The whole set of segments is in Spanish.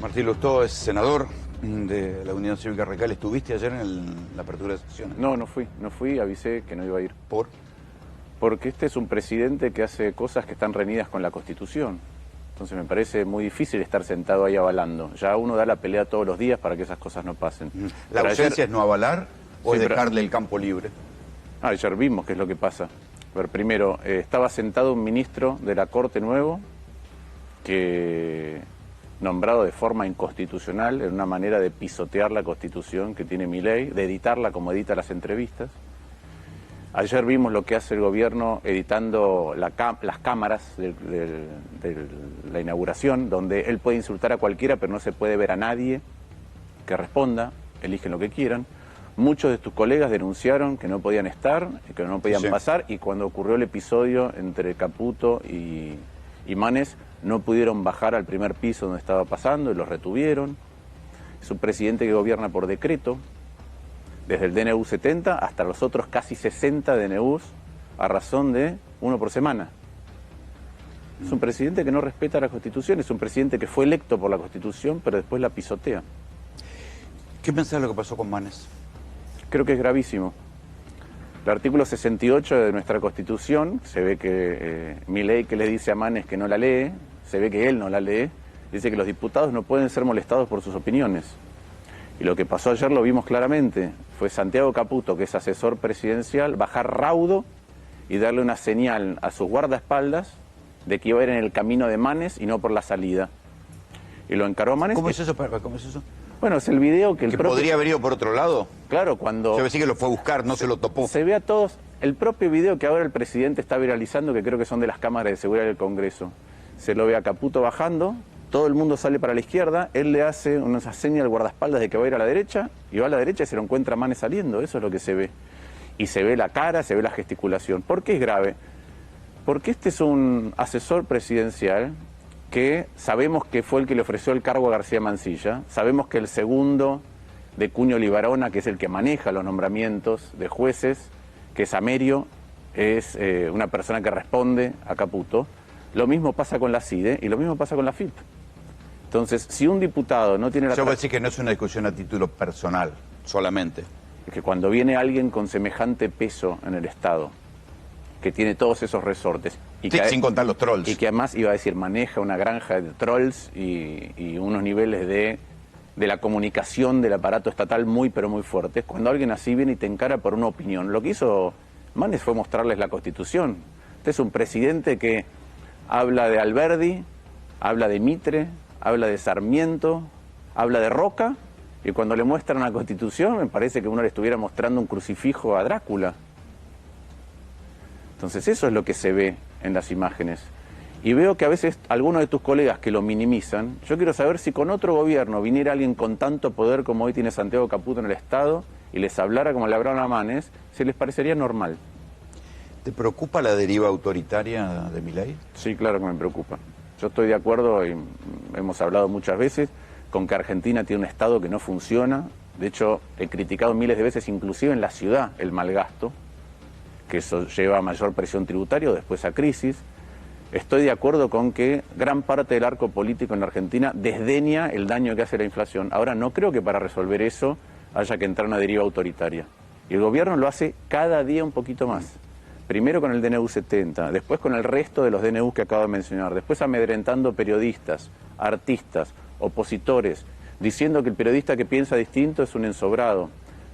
Martín Lustó es senador de la Unión Cívica Radical. ¿Estuviste ayer en la apertura de sesiones? No, no fui, avisé que no iba a ir. ¿Por? Porque este es un presidente que hace cosas que están reñidas con la Constitución. Entonces me parece muy difícil estar sentado ahí avalando. Ya uno da la pelea todos los días para que esas cosas no pasen. ¿La ausencia es no avalar o Sí, es pero dejarle el campo libre? Ayer vimos qué es lo que pasa. A ver, primero, estaba sentado un ministro de la Corte nuevo que nombrado de forma inconstitucional, en una manera de pisotear la Constitución que tiene Milei, de editarla como edita las entrevistas. Ayer vimos lo que hace el gobierno editando las cámaras de la inauguración, donde él puede insultar a cualquiera, pero no se puede ver a nadie que responda, eligen lo que quieran. Muchos de tus colegas denunciaron que no podían estar, que no podían pasar, y cuando ocurrió el episodio entre Caputo y Manes, no pudieron bajar al primer piso donde estaba pasando y los retuvieron. Es un presidente que gobierna por decreto, desde el DNU 70 hasta los otros casi 60 DNUs, a razón de uno por semana. Es un presidente que no respeta la Constitución, es un presidente que fue electo por la Constitución, pero después la pisotea. ¿Qué pensás de lo que pasó con Manes? Creo que es gravísimo. El artículo 68 de nuestra Constitución, se ve que Milei, que le dice a Manes que no la lee, se ve que él no la lee, dice que los diputados no pueden ser molestados por sus opiniones. Y lo que pasó ayer lo vimos claramente. Fue Santiago Caputo, que es asesor presidencial, bajar raudo y darle una señal a sus guardaespaldas de que iba a ir en el camino de Manes y no por la salida. Y lo encaró Manes. ¿Cómo es eso, Perra? ¿Cómo es eso? Bueno, es el video que el propio... ¿Podría haber ido por otro lado? Claro, cuando... Se ve que lo fue a buscar, no se lo topó. Se ve a todos... El propio video que ahora el presidente está viralizando, que creo que son de las cámaras de seguridad del Congreso. Se lo ve a Caputo bajando, todo el mundo sale para la izquierda, él le hace una señal al guardaespaldas de que va a ir a la derecha, y va a la derecha y se lo encuentra Manes saliendo, eso es lo que se ve. Y se ve la cara, se ve la gesticulación. ¿Por qué es grave? Porque este es un asesor presidencial que sabemos que fue el que le ofreció el cargo a García Mansilla, sabemos que el segundo de Cuño Libarona, que es el que maneja los nombramientos de jueces, que es Amerio, es una persona que responde a Caputo. Lo mismo pasa con la CIDE y lo mismo pasa con la FIP. Entonces, si un diputado no tiene la... Yo voy a decir que no es una discusión a título personal, solamente. Es que cuando viene alguien con semejante peso en el Estado, que tiene todos esos resortes... Y sí, que, sin contar los trolls. Y que además, iba a decir, maneja una granja de trolls y unos niveles de la comunicación del aparato estatal muy, pero muy fuertes. Cuando alguien así viene y te encara por una opinión. Lo que hizo Manes fue mostrarles la Constitución. Este es un presidente que habla de Alberdi, habla de Mitre, habla de Sarmiento, habla de Roca, y cuando le muestran la Constitución me parece que uno le estuviera mostrando un crucifijo a Drácula. Entonces eso es lo que se ve en las imágenes. Y veo que a veces algunos de tus colegas que lo minimizan, yo quiero saber si con otro gobierno viniera alguien con tanto poder como hoy tiene Santiago Caputo en el Estado y les hablara como le hablaron a Manes, si les parecería normal. ¿Te preocupa la deriva autoritaria de Milei? Sí, claro que me preocupa. Yo estoy de acuerdo, y hemos hablado muchas veces, con que Argentina tiene un Estado que no funciona. De hecho, he criticado miles de veces, inclusive en la ciudad, el malgasto, que eso lleva a mayor presión tributaria o después a crisis. Estoy de acuerdo con que gran parte del arco político en Argentina desdeña el daño que hace la inflación. Ahora, no creo que para resolver eso haya que entrar a una deriva autoritaria. Y el gobierno lo hace cada día un poquito más. Primero con el DNU 70, después con el resto de los DNUs que acabo de mencionar, después amedrentando periodistas, artistas, opositores, diciendo que el periodista que piensa distinto es un ensobrado,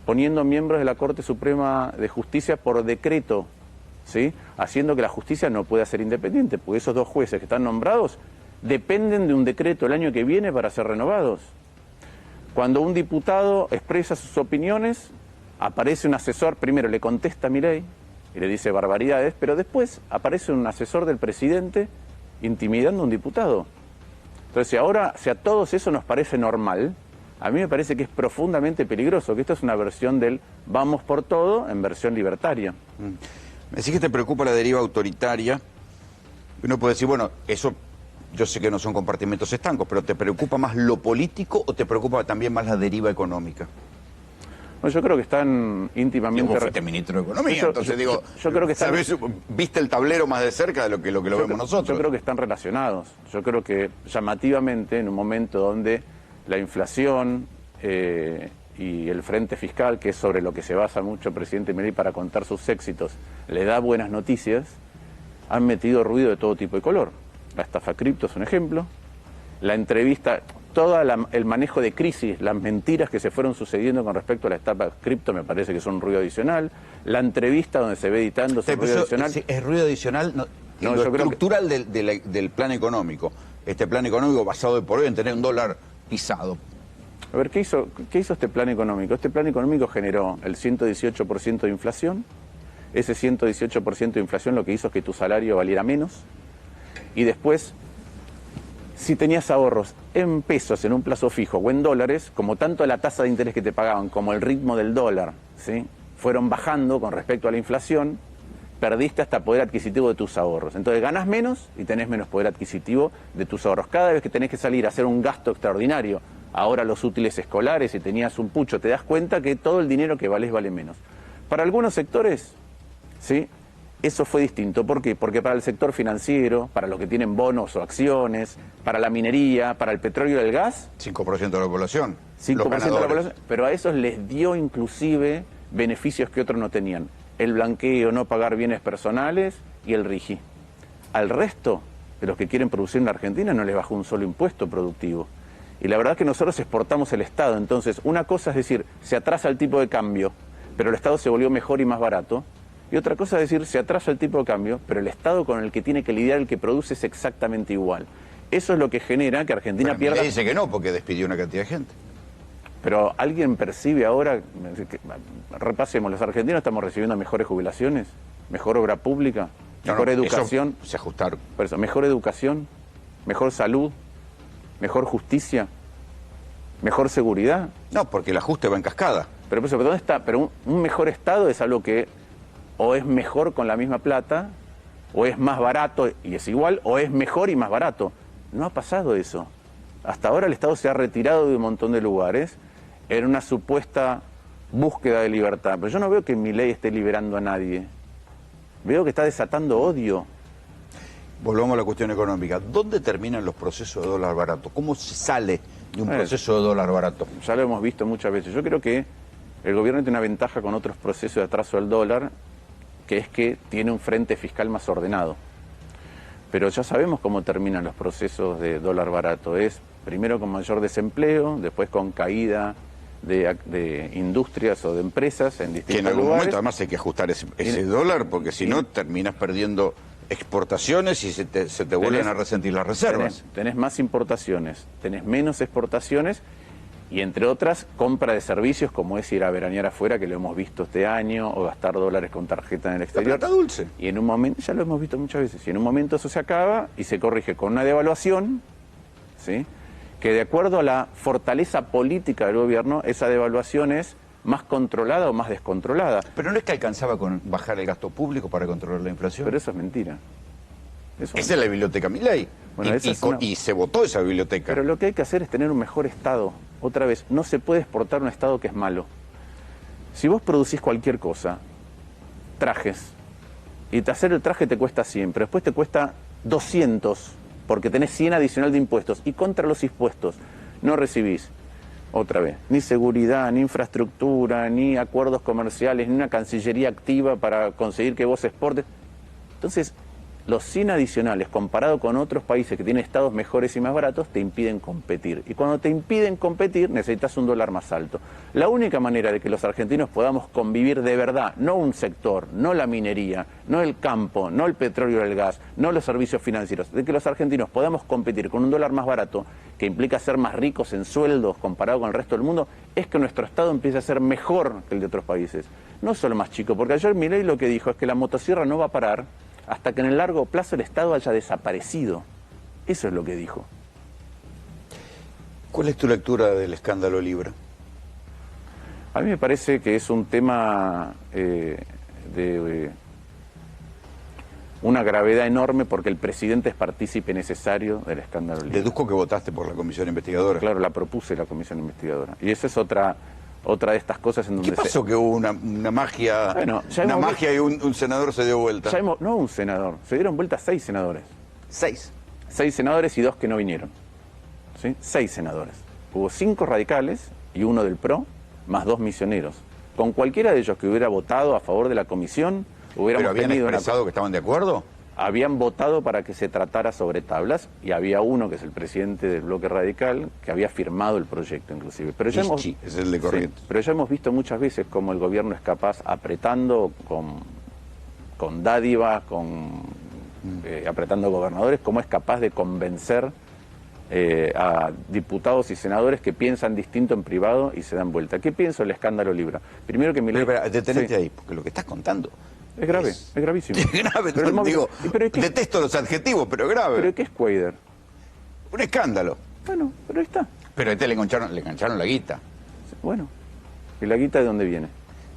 poniendo miembros de la Corte Suprema de Justicia por decreto, ¿sí? Haciendo que la justicia no pueda ser independiente, porque esos dos jueces que están nombrados dependen de un decreto el año que viene para ser renovados. Cuando un diputado expresa sus opiniones, aparece un asesor, primero le contesta a Milei y le dice barbaridades, pero después aparece un asesor del presidente intimidando a un diputado. Entonces, si a todos eso nos parece normal, a mí me parece que es profundamente peligroso, que esto es una versión del vamos por todo en versión libertaria. Me decís que te preocupa la deriva autoritaria. Uno puede decir, bueno, eso yo sé que no son compartimentos estancos, pero ¿te preocupa más lo político o te preocupa también más la deriva económica? No, yo creo que están íntimamente... Vos fuiste ministro de Economía, entonces digo, yo creo que están... ¿sabés? ¿Viste el tablero más de cerca de lo que lo vemos nosotros? Yo creo que están relacionados. Yo creo que llamativamente, en un momento donde la inflación y el frente fiscal, que es sobre lo que se basa mucho el presidente Milei para contar sus éxitos, le da buenas noticias, han metido ruido de todo tipo y color. La estafa cripto es un ejemplo, la entrevista, todo el manejo de crisis, las mentiras que se fueron sucediendo con respecto a la estafa cripto me parece que son un ruido adicional, la entrevista donde se ve editando es un ruido adicional. Es ruido adicional, lo estructural del plan económico. Este plan económico basado de por hoy en tener un dólar pisado. A ver, ¿qué hizo este plan económico? Este plan económico generó el 118% de inflación. Ese 118% de inflación lo que hizo es que tu salario valiera menos. Y después, si tenías ahorros en pesos, en un plazo fijo o en dólares, como tanto la tasa de interés que te pagaban como el ritmo del dólar, ¿sí?, fueron bajando con respecto a la inflación, perdiste hasta poder adquisitivo de tus ahorros. Entonces ganás menos y tenés menos poder adquisitivo de tus ahorros. Cada vez que tenés que salir a hacer un gasto extraordinario, ahora los útiles escolares, si tenías un pucho, te das cuenta que todo el dinero que valés vale menos. Para algunos sectores, ¿sí?, eso fue distinto. ¿Por qué? Porque para el sector financiero, para los que tienen bonos o acciones, para la minería, para el petróleo y el gas... 5% de la población. 5% de la población, pero a esos les dio inclusive beneficios que otros no tenían. El blanqueo, no pagar bienes personales y el RIGI. Al resto de los que quieren producir en la Argentina no les bajó un solo impuesto productivo. Y la verdad es que nosotros exportamos el Estado. Entonces, una cosa es decir, se atrasa el tipo de cambio, pero el Estado se volvió mejor y más barato. Y otra cosa es decir, se atrasa el tipo de cambio, pero el Estado con el que tiene que lidiar, el que produce, es exactamente igual. Eso es lo que genera que Argentina pierda... Milei dice que no, porque despidió una cantidad de gente. Pero ¿alguien percibe ahora, repasemos, los argentinos estamos recibiendo mejores jubilaciones, mejor obra pública, mejor educación? Se ajustaron. Por eso, mejor educación, mejor salud, mejor justicia, mejor seguridad. No, porque el ajuste va en cascada. Pero ¿dónde está? Pero un mejor Estado es algo que o es mejor con la misma plata, o es más barato y es igual, o es mejor y más barato. No ha pasado eso. Hasta ahora el Estado se ha retirado de un montón de lugares en una supuesta búsqueda de libertad. Pero yo no veo que Milei esté liberando a nadie. Veo que está desatando odio. Volvamos a la cuestión económica. ¿Dónde terminan los procesos de dólar barato? ¿Cómo se sale de un proceso de dólar barato? Ya lo hemos visto muchas veces. Yo creo que el gobierno tiene una ventaja con otros procesos de atraso del dólar, que es que tiene un frente fiscal más ordenado. Pero ya sabemos cómo terminan los procesos de dólar barato. Es primero con mayor desempleo, después con caída de industrias o de empresas en distintos lugares. Que en algún momento además hay que ajustar ese dólar, porque si no terminas perdiendo exportaciones y se te vuelven a resentir las reservas. Tenés más importaciones, tenés menos exportaciones y entre otras compra de servicios como es ir a veranear afuera, que lo hemos visto este año, o gastar dólares con tarjeta en el exterior. La plata dulce. Y en un momento, ya lo hemos visto muchas veces, y en un momento eso se acaba y se corrige con una devaluación, ¿sí?, que de acuerdo a la fortaleza política del gobierno, esa devaluación es más controlada o más descontrolada. Pero no es que alcanzaba con bajar el gasto público para controlar la inflación. Pero eso es mentira. Esa es la biblioteca Milei. Bueno, y se votó esa biblioteca. Pero lo que hay que hacer es tener un mejor Estado. Otra vez, no se puede exportar un Estado que es malo. Si vos producís cualquier cosa, trajes, y hacer el traje te cuesta 100, pero después te cuesta 200, porque tenés 100 adicional de impuestos, y contra los impuestos no recibís, otra vez, ni seguridad, ni infraestructura, ni acuerdos comerciales, ni una cancillería activa para conseguir que vos exportes. Entonces, los 100 adicionales, comparado con otros países que tienen estados mejores y más baratos, te impiden competir. Y cuando te impiden competir, necesitas un dólar más alto. La única manera de que los argentinos podamos convivir de verdad, no un sector, no la minería, no el campo, no el petróleo o el gas, no los servicios financieros, de que los argentinos podamos competir con un dólar más barato, que implica ser más ricos en sueldos comparado con el resto del mundo, es que nuestro Estado empiece a ser mejor que el de otros países. No solo más chico, porque ayer Milei lo que dijo es que la motosierra no va a parar hasta que en el largo plazo el Estado haya desaparecido. Eso es lo que dijo. ¿Cuál es tu lectura del escándalo Libra? A mí me parece que es un tema de una gravedad enorme porque el presidente es partícipe necesario del escándalo Libra. Deduzco que votaste por la comisión investigadora. Claro, la propuse la comisión investigadora. Y esa es otra de estas cosas en donde... ¿Qué pasó que hubo una magia, bueno, una magia y un senador se dio vuelta? No un senador, se dieron vuelta 6 senadores. 6. 6 senadores y 2 que no vinieron. ¿Sí? 6 senadores. Hubo 5 radicales y 1 del PRO, más 2 misioneros. Con cualquiera de ellos que hubiera votado a favor de la comisión, hubiéramos ¿Pero habían tenido expresado que estaban de acuerdo? Habían votado para que se tratara sobre tablas y había uno, que es el presidente del bloque radical, que había firmado el proyecto inclusive. Pero ya Lichi, es el de Corrientes. sí, pero ya hemos visto muchas veces cómo el gobierno es capaz, apretando con dádivas, apretando gobernadores, cómo es capaz de convencer a diputados y senadores que piensan distinto en privado y se dan vuelta. ¿Qué pienso del escándalo Libra? Primero que Milei... Pero, detenete Sí. ahí, porque lo que estás contando... Es grave, es gravísimo. Es grave, Pero no, digo, pero ¿qué, detesto los adjetivos, pero es grave. ¿Pero qué es Cuader? Un escándalo. Bueno, pero ahí está. Pero a este le engancharon la guita. Bueno, ¿y la guita de dónde viene?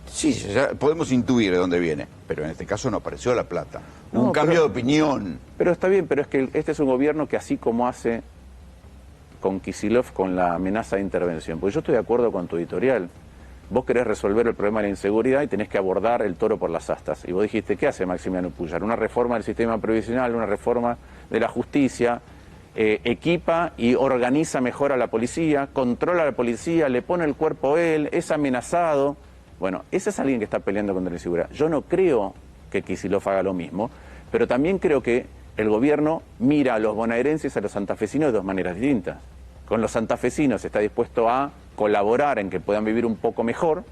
Sí, ya podemos intuir de dónde viene, pero en este caso no apareció la plata. No, Un cambio pero- de opinión. Pero está bien, pero es que este es un gobierno que así como hace con Kicillof con la amenaza de intervención, porque yo estoy de acuerdo con tu editorial. Vos querés resolver el problema de la inseguridad y tenés que abordar el toro por las astas. Y vos dijiste, ¿qué hace Maximiano Puyar? Una reforma del sistema previsional, una reforma de la justicia, equipa y organiza mejor a la policía, controla a la policía, le pone el cuerpo él, es amenazado. Bueno, ese es alguien que está peleando contra la inseguridad. Yo no creo que Kicillof haga lo mismo, pero también creo que el gobierno mira a los bonaerenses y a los santafesinos de dos maneras distintas. Con los santafesinos está dispuesto a colaborar en que puedan vivir un poco mejor,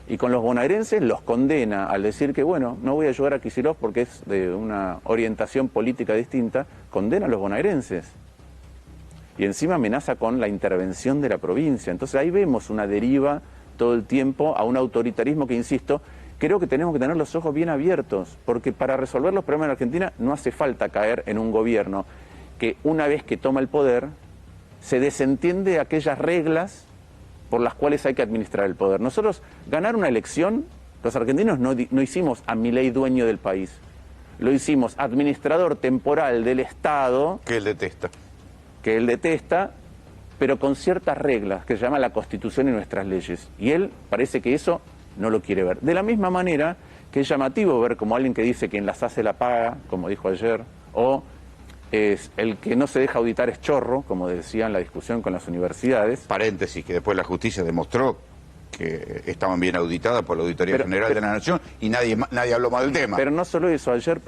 y con los bonaerenses los condena al decir que, bueno, no voy a ayudar a Kicillof porque es de una orientación política distinta, condena a los bonaerenses. Y encima amenaza con la intervención de la provincia. Entonces ahí vemos una deriva todo el tiempo a un autoritarismo que, insisto, creo que tenemos que tener los ojos bien abiertos, porque para resolver los problemas en Argentina no hace falta caer en un gobierno que una vez que toma el poder se desentiende de aquellas reglas por las cuales hay que administrar el poder. Nosotros, ganar una elección, los argentinos no hicimos a Milei dueño del país, lo hicimos administrador temporal del Estado, Que él detesta. que él detesta, pero con ciertas reglas que se llama la Constitución y nuestras leyes. Y él parece que eso no lo quiere ver. De la misma manera que es llamativo ver como alguien que dice quien las hace la paga, como dijo ayer, o es el que no se deja auditar es chorro, como decía en la discusión con las universidades. Paréntesis, que después la justicia demostró que estaban bien auditadas por la Auditoría General de la Nación y nadie habló mal del tema. Pero no solo eso, ayer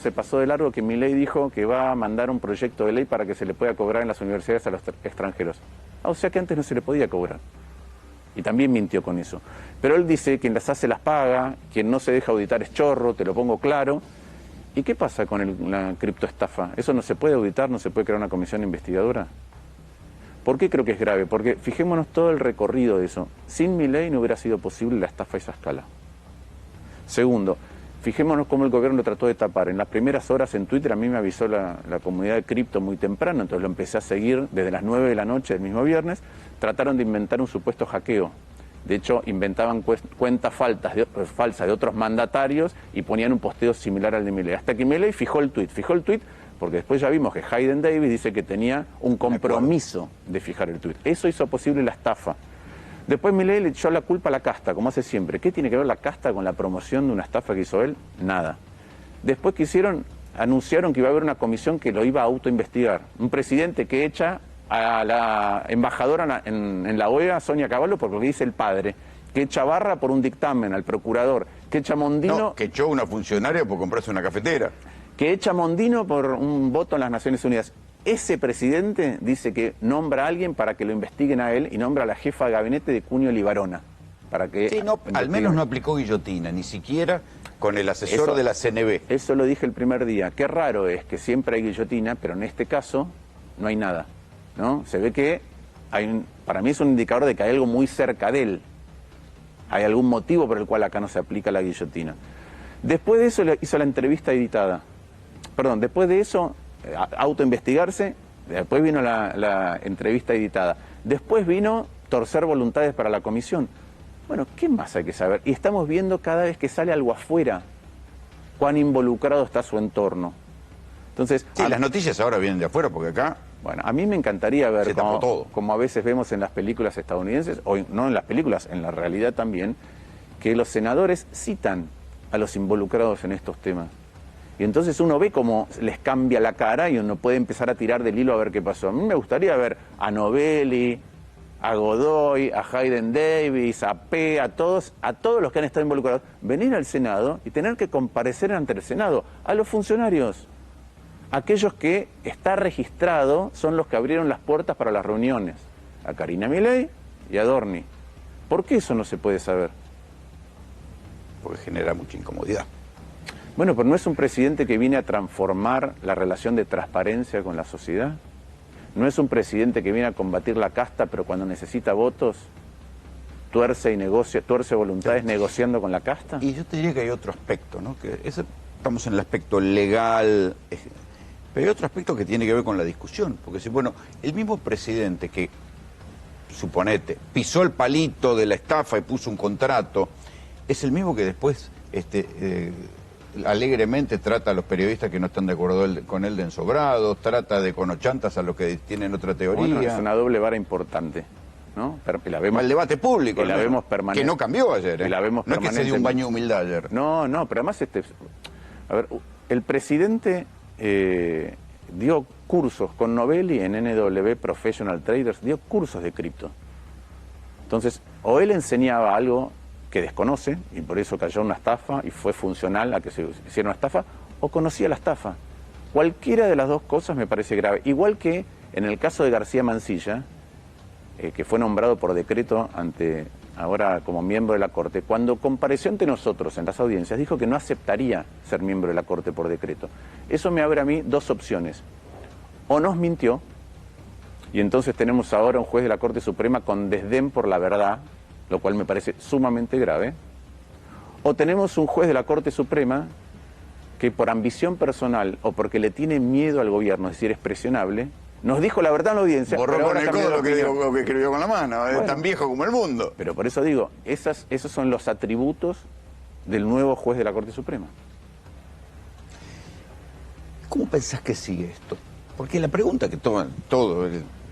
se pasó de largo que Milei dijo que va a mandar un proyecto de ley para que se le pueda cobrar en las universidades a los extranjeros. O sea que antes no se le podía cobrar. Y también mintió con eso. Pero él dice quien las hace las paga, quien no se deja auditar es chorro, te lo pongo claro. ¿Y qué pasa con la criptoestafa? ¿Eso no se puede auditar? ¿No se puede crear una comisión investigadora? ¿Por qué creo que es grave? Porque fijémonos todo el recorrido de eso. Sin Milei no hubiera sido posible la estafa a esa escala. Segundo, fijémonos cómo el gobierno lo trató de tapar. En las primeras horas en Twitter a mí me avisó la comunidad de cripto muy temprano, entonces lo empecé a seguir desde las 9 de la noche del mismo viernes. Trataron de inventar un supuesto hackeo. De hecho, inventaban cuentas falsas de otros mandatarios y ponían un posteo similar al de Milei. Hasta que Milei fijó el tuit porque después ya vimos que Hayden Davis dice que tenía un compromiso de fijar el tuit. Eso hizo posible la estafa. Después Milei le echó la culpa a la casta, como hace siempre. ¿Qué tiene que ver la casta con la promoción de una estafa que hizo él? Nada. Después anunciaron que iba a haber una comisión que lo iba a autoinvestigar. Un presidente que echa a la embajadora en la OEA, Sonia Cavallo, por lo que dice el padre, que echa Barra por un dictamen al procurador, que echa Mondino... No, que echó una funcionaria por comprarse una cafetera. Que echa Mondino por un voto en las Naciones Unidas. Ese presidente dice que nombra a alguien para que lo investiguen a él y nombra a la jefa de gabinete de Cunio Libarona. Para que Sí, no, al menos no aplicó guillotina, ni siquiera con el asesor de la CNB. Eso lo dije el primer día. Qué raro es que siempre hay guillotina, pero en este caso no hay nada, ¿no? Se ve que para mí es un indicador de que hay algo muy cerca de él. Hay algún motivo por el cual acá no se aplica la guillotina. Después de eso hizo la entrevista editada. Perdón, después de eso, autoinvestigarse, después vino la entrevista editada. Después vino torcer voluntades para la comisión. Bueno, ¿qué más hay que saber? Y estamos viendo cada vez que sale algo afuera, cuán involucrado está su entorno. Entonces, Sí, las noticias ahora vienen de afuera, porque acá... Bueno, a mí me encantaría ver, Se tapó todo. como a veces vemos en las películas estadounidenses, o no en las películas, en la realidad también, que los senadores citan a los involucrados en estos temas. Y entonces uno ve cómo les cambia la cara y uno puede empezar a tirar del hilo a ver qué pasó. A mí me gustaría ver a Novelli, a Godoy, a Hayden Davis, a P, a todos los que han estado involucrados, venir al Senado y tener que comparecer ante el Senado, a los funcionarios. Aquellos que está registrado son los que abrieron las puertas para las reuniones, a Karina Milei y a Dorni. ¿Por qué eso no se puede saber? Porque genera mucha incomodidad. Bueno, pero ¿no es un presidente que viene a transformar la relación de transparencia con la sociedad? ¿No es un presidente que viene a combatir la casta, pero cuando necesita votos, tuerce voluntades negociando con la casta? Y yo te diría que hay otro aspecto, ¿no? Estamos en el aspecto legal, pero hay otro aspecto que tiene que ver con la discusión. Porque si, bueno, el mismo presidente que, suponete, pisó el palito de la estafa y puso un contrato, es el mismo que después alegremente trata a los periodistas que no están de acuerdo con él de ensobrados, trata de conochantas a los que tienen otra teoría. Bueno, es una doble vara importante, ¿no? La vemos, el debate público, y la vemos permanente, que no cambió ayer, ¿eh? Y la vemos no es que se dio un baño de humildad ayer. No, pero además a ver, el presidente dio cursos con Novelli en NW Professional Traders, dio cursos de cripto. Entonces, o él enseñaba algo que desconoce, y por eso cayó una estafa y fue funcional a que se hiciera una estafa, o conocía la estafa. Cualquiera de las dos cosas me parece grave. Igual que en el caso de García Mansilla, que fue nombrado por decreto ahora como miembro de la Corte, cuando compareció ante nosotros en las audiencias, dijo que no aceptaría ser miembro de la Corte por decreto. Eso me abre a mí dos opciones. O nos mintió, y entonces tenemos ahora un juez de la Corte Suprema con desdén por la verdad, lo cual me parece sumamente grave, o tenemos un juez de la Corte Suprema que por ambición personal o porque le tiene miedo al gobierno, es decir, es presionable, nos dijo la verdad en la audiencia. Borró con el codo lo que escribió con la mano, bueno, es tan viejo como el mundo. Pero por eso digo, esos son los atributos del nuevo juez de la Corte Suprema. ¿Cómo pensás que sigue esto? Porque la pregunta que toman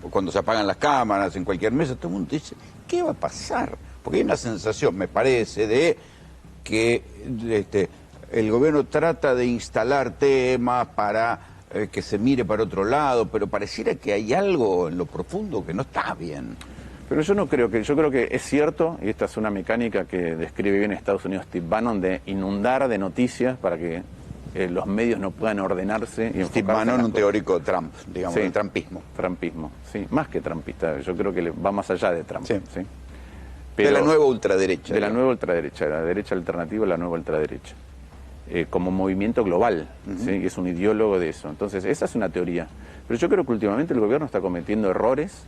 cuando se apagan las cámaras, en cualquier mesa, todo el mundo dice, ¿qué va a pasar? Porque hay una sensación, me parece, de que el gobierno trata de instalar temas para que se mire para otro lado, pero pareciera que hay algo en lo profundo que no está bien. Pero yo creo que es cierto, y esta es una mecánica que describe bien Estados Unidos Steve Bannon, de inundar de noticias para que los medios no puedan ordenarse. Y Steve Bannon, un teórico Trump, digamos, sí, del trumpismo. Trumpismo, sí, más que trumpista, yo creo que va más allá de Trump. Sí. ¿Sí? Pero, de la nueva ultraderecha. De la nueva ultraderecha, la derecha alternativa a la nueva ultraderecha. Como movimiento global, ¿sí? Y es un ideólogo de eso. Entonces, esa es una teoría. Pero yo creo que últimamente el gobierno está cometiendo errores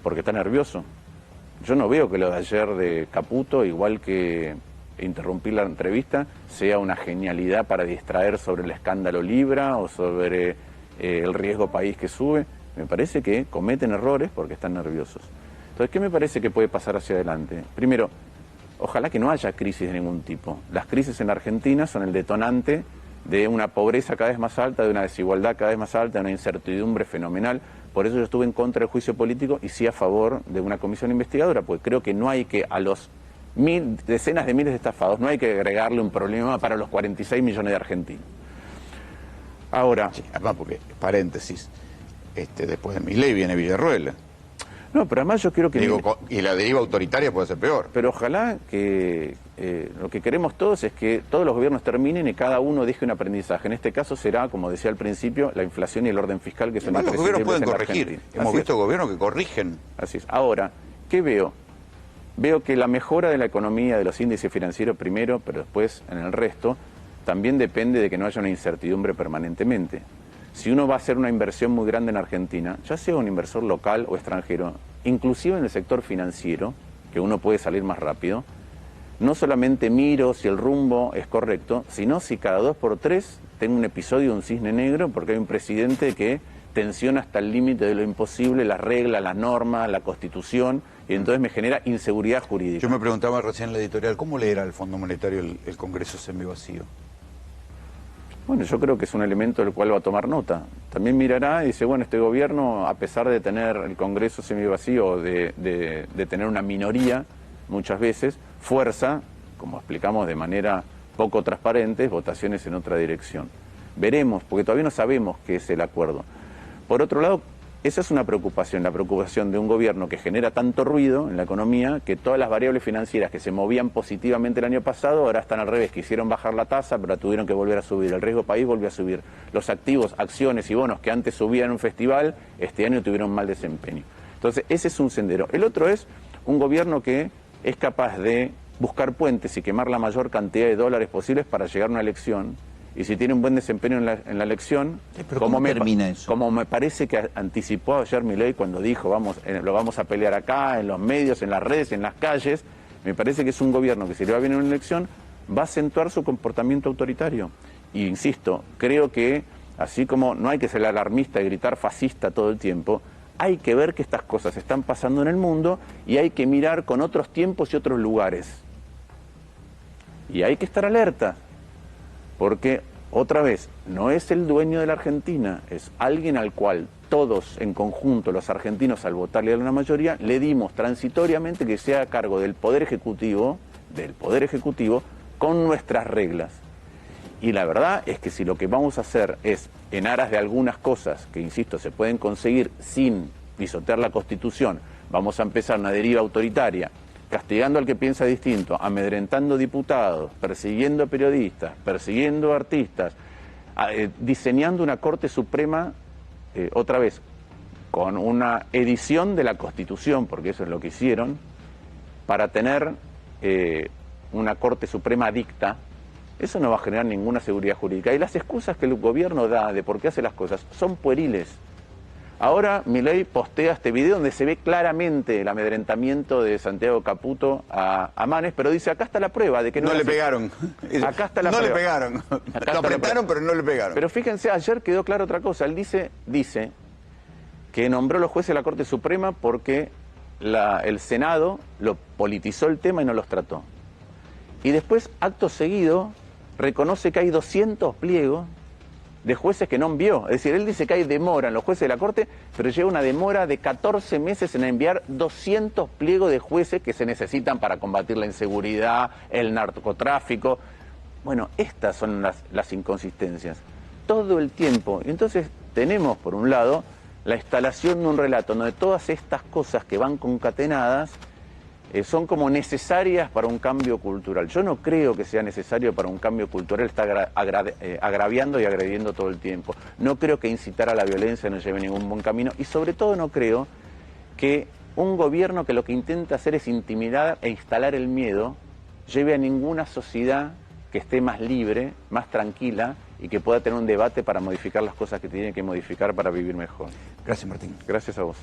porque está nervioso. Yo no veo que lo de ayer de Caputo, igual que interrumpir la entrevista, sea una genialidad para distraer sobre el escándalo Libra o sobre el riesgo país que sube. Me parece que cometen errores porque están nerviosos. Entonces, ¿qué me parece que puede pasar hacia adelante? Primero, ojalá que no haya crisis de ningún tipo. Las crisis en Argentina son el detonante de una pobreza cada vez más alta, de una desigualdad cada vez más alta, de una incertidumbre fenomenal. Por eso yo estuve en contra del juicio político y sí a favor de una comisión investigadora, porque creo que no hay que a los decenas de miles de estafados, no hay que agregarle un problema para los 46 millones de argentinos. Ahora... Sí, además porque, paréntesis, después de Milei viene Villarruel. No, pero además yo quiero que... Digo, y la deriva autoritaria puede ser peor. Pero ojalá que lo que queremos todos es que todos los gobiernos terminen y cada uno deje un aprendizaje. En este caso será, como decía al principio, la inflación y el orden fiscal que son los gobiernos pueden en corregir. Hemos visto gobiernos que corrigen. Así es. Ahora, ¿qué veo? Veo que la mejora de la economía, de los índices financieros primero, pero después en el resto, también depende de que no haya una incertidumbre permanentemente. Si uno va a hacer una inversión muy grande en Argentina, ya sea un inversor local o extranjero, inclusive en el sector financiero, que uno puede salir más rápido, no solamente miro si el rumbo es correcto, sino si cada 2 por 3 tengo un episodio de un cisne negro porque hay un presidente que tensiona hasta el límite de lo imposible las reglas, las normas, la Constitución, y entonces me genera inseguridad jurídica. Yo me preguntaba recién en la editorial, ¿cómo leerá el Fondo Monetario el Congreso semivacío? Bueno, yo creo que es un elemento del cual va a tomar nota. También mirará y dice, bueno, este gobierno, a pesar de tener el Congreso semivacío, de tener una minoría, muchas veces, fuerza, como explicamos de manera poco transparente, votaciones en otra dirección. Veremos, porque todavía no sabemos qué es el acuerdo. Por otro lado, esa es una preocupación, la preocupación de un gobierno que genera tanto ruido en la economía que todas las variables financieras que se movían positivamente el año pasado ahora están al revés, quisieron bajar la tasa pero la tuvieron que volver a subir, el riesgo país volvió a subir, los activos, acciones y bonos que antes subían en un festival, este año tuvieron mal desempeño. Entonces ese es un sendero. El otro es un gobierno que es capaz de buscar puentes y quemar la mayor cantidad de dólares posibles para llegar a una elección. Y si tiene un buen desempeño en la elección, ¿cómo termina eso? Como me parece que anticipó ayer Milei cuando dijo lo vamos a pelear acá, en los medios, en las redes, en las calles, me parece que es un gobierno que si le va bien en una elección va a acentuar su comportamiento autoritario. Y insisto, creo que así como no hay que ser alarmista y gritar fascista todo el tiempo, hay que ver que estas cosas están pasando en el mundo y hay que mirar con otros tiempos y otros lugares. Y hay que estar alerta. Porque, otra vez, no es el dueño de la Argentina, es alguien al cual todos en conjunto, los argentinos, al votarle a la mayoría, le dimos transitoriamente que sea a cargo del Poder Ejecutivo, con nuestras reglas. Y la verdad es que si lo que vamos a hacer es, en aras de algunas cosas que, insisto, se pueden conseguir sin pisotear la Constitución, vamos a empezar una deriva autoritaria, castigando al que piensa distinto, amedrentando diputados, persiguiendo periodistas, persiguiendo artistas, diseñando una Corte Suprema, otra vez, con una edición de la Constitución, porque eso es lo que hicieron, para tener una Corte Suprema adicta, eso no va a generar ninguna seguridad jurídica. Y las excusas que el gobierno da de por qué hace las cosas son pueriles. Ahora Milei postea este video donde se ve claramente el amedrentamiento de Santiago Caputo a Manes, pero dice, acá está la prueba de que no le pegaron. Acá está la prueba. No le pegaron. Lo apretaron, pero no le pegaron. Pero fíjense, ayer quedó claro otra cosa. Él dice que nombró los jueces de la Corte Suprema porque el Senado lo politizó el tema y no los trató. Y después, acto seguido, reconoce que hay 200 pliegos de jueces que no envió. Es decir, él dice que hay demora en los jueces de la Corte, pero lleva una demora de 14 meses en enviar 200 pliegos de jueces que se necesitan para combatir la inseguridad, el narcotráfico. Bueno, estas son las inconsistencias. Todo el tiempo. Y entonces tenemos, por un lado, la instalación de un relato donde todas estas cosas que van concatenadas son como necesarias para un cambio cultural. Yo no creo que sea necesario para un cambio cultural estar agraviando y agrediendo todo el tiempo. No creo que incitar a la violencia no lleve ningún buen camino y sobre todo no creo que un gobierno que lo que intenta hacer es intimidar e instalar el miedo lleve a ninguna sociedad que esté más libre, más tranquila y que pueda tener un debate para modificar las cosas que tiene que modificar para vivir mejor. Gracias, Martín. Gracias a vos.